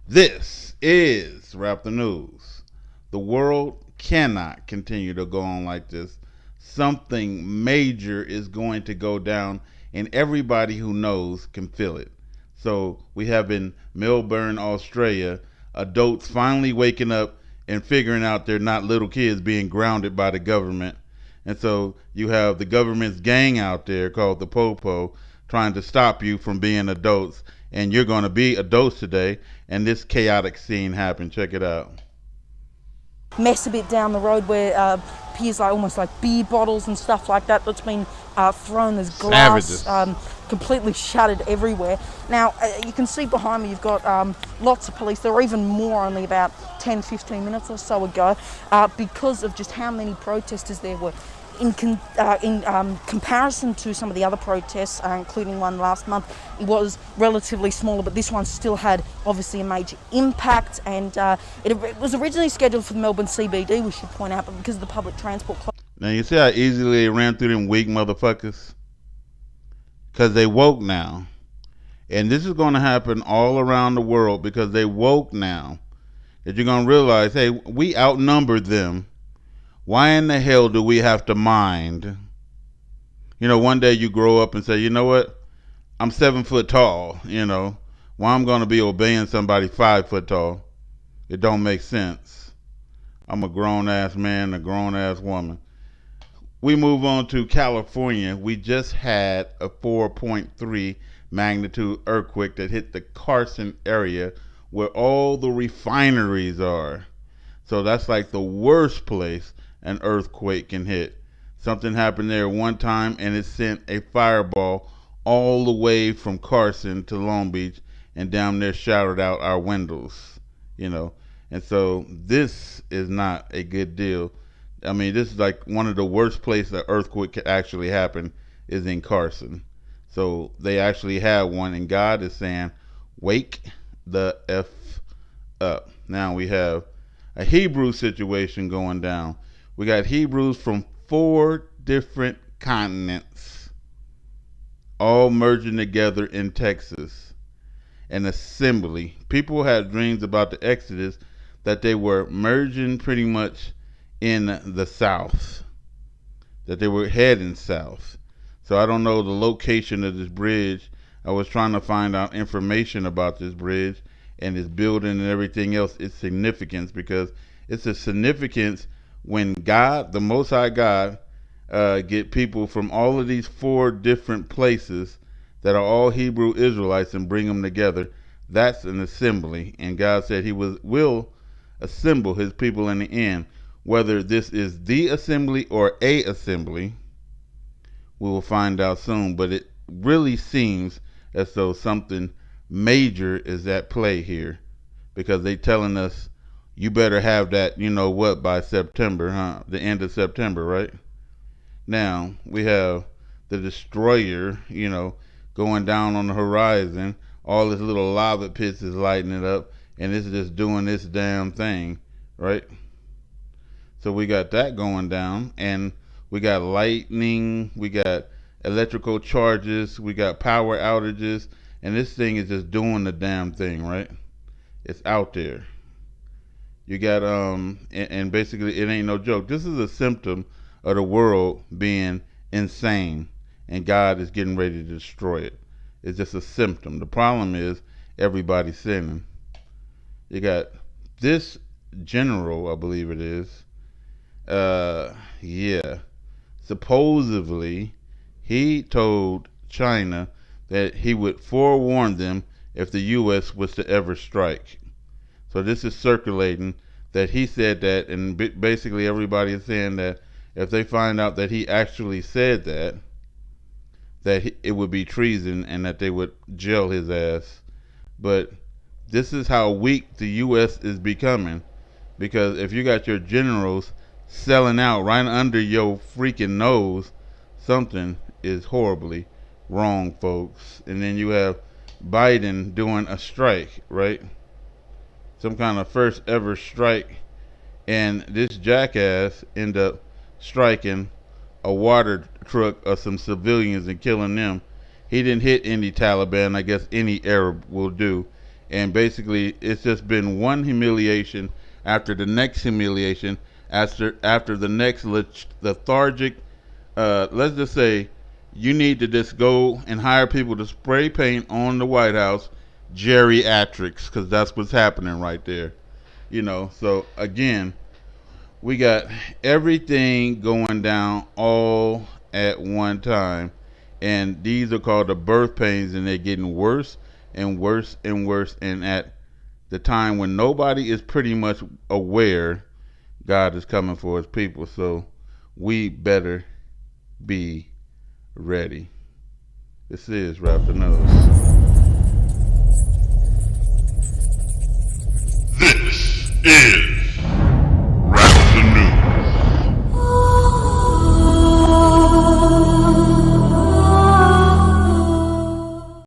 This is Wrap the News. The world cannot continue to go on like this. Something major is going to go down, and everybody who knows can feel it. So, we have in Melbourne, Australia, adults finally waking up and figuring out they're not little kids being grounded by the government. And so, you have the government's gang out there called the Popo trying to stop you from being adults, and you're going to be adults today, and this chaotic scene happened. Check it out. Mess a bit down the road where appears like almost like beer bottles and stuff like that that's been thrown. There's glass completely shattered everywhere. Now you can see behind me you've got lots of police. There were even more only about 10-15 minutes or so ago because of just how many protesters there were. In comparison to some of the other protests, including one last month, it was relatively smaller, but this one still had obviously a major impact, and it was originally scheduled for the Melbourne CBD, we should point out, but because of the public transport Now you see how easily they ran through them weak motherfuckers? Because they woke now. And this is going to happen all around the world because they woke now. That you're going to realize, hey, we outnumbered them. Why in the hell do we have to mind? You know, one day you grow up and say, you know what? I'm 7 foot tall. You know, why I'm going to be obeying somebody 5 foot tall? It don't make sense. I'm a grown ass man, a grown ass woman. We move on to California. We just had a 4.3 magnitude earthquake that hit the Carson area where all the refineries are. So that's like the worst place an earthquake can hit. Something happened there one time and it sent a fireball all the way from Carson to Long Beach and down there shattered out our windows, you know. And so this is not a good deal. I mean, this is like one of the worst places that earthquake could actually happen is in Carson. So they actually have one, and God is saying, wake the F up. Now we have a Hebrew situation going down. We got Hebrews from 4 different continents all merging together in Texas. An assembly. People had dreams about the Exodus that they were merging pretty much in the south, that they were heading south. So I don't know the location of this bridge. I was trying to find out information about this bridge and its building and everything else, its significance, because it's a significance when God, the Most High God, get people from all of these 4 different places that are all Hebrew Israelites and bring them together. That's an assembly, and God said He will assemble His people in the end. Whether this is the assembly or a assembly, we will find out soon. But it really seems as though something major is at play here, because they telling us you better have that, you know what, by September, huh? The end of September, right? Now we have the destroyer, you know, going down on the horizon. All this little lava pits is lighting it up, and it's just doing this damn thing, right? So we got that going down, and we got lightning, we got electrical charges, we got power outages, and this thing is just doing the damn thing, right? It's out there. You got and basically it ain't no joke. This is a symptom of the world being insane, and God is getting ready to destroy it. It's just a symptom. The problem is everybody's sinning. You got this general, I believe it is. Yeah. Supposedly, he told China that he would forewarn them if the U.S. was to ever strike. So this is circulating that he said that, and basically everybody is saying that if they find out that he actually said that, it would be treason and that they would jail his ass. But this is how weak the U.S. is becoming, because if you got your generals selling out right under your freaking nose, something is horribly wrong, folks. And then you have Biden doing a strike, right? Some kind of first ever strike, and this jackass end up striking a water truck of some civilians and killing them. He didn't hit any Taliban. I guess any Arab will do. And basically, it's just been one humiliation after the next humiliation, after the next lethargic. Let's just say you need to just go and hire people to spray paint on the White House geriatrics, because that's what's happening right there. So again, we got everything going down all at one time, and these are called the birth pains, and they're getting worse and worse and worse. And at the time when nobody is pretty much aware, God is coming for his people. So we better be ready. This is Rap the Nose.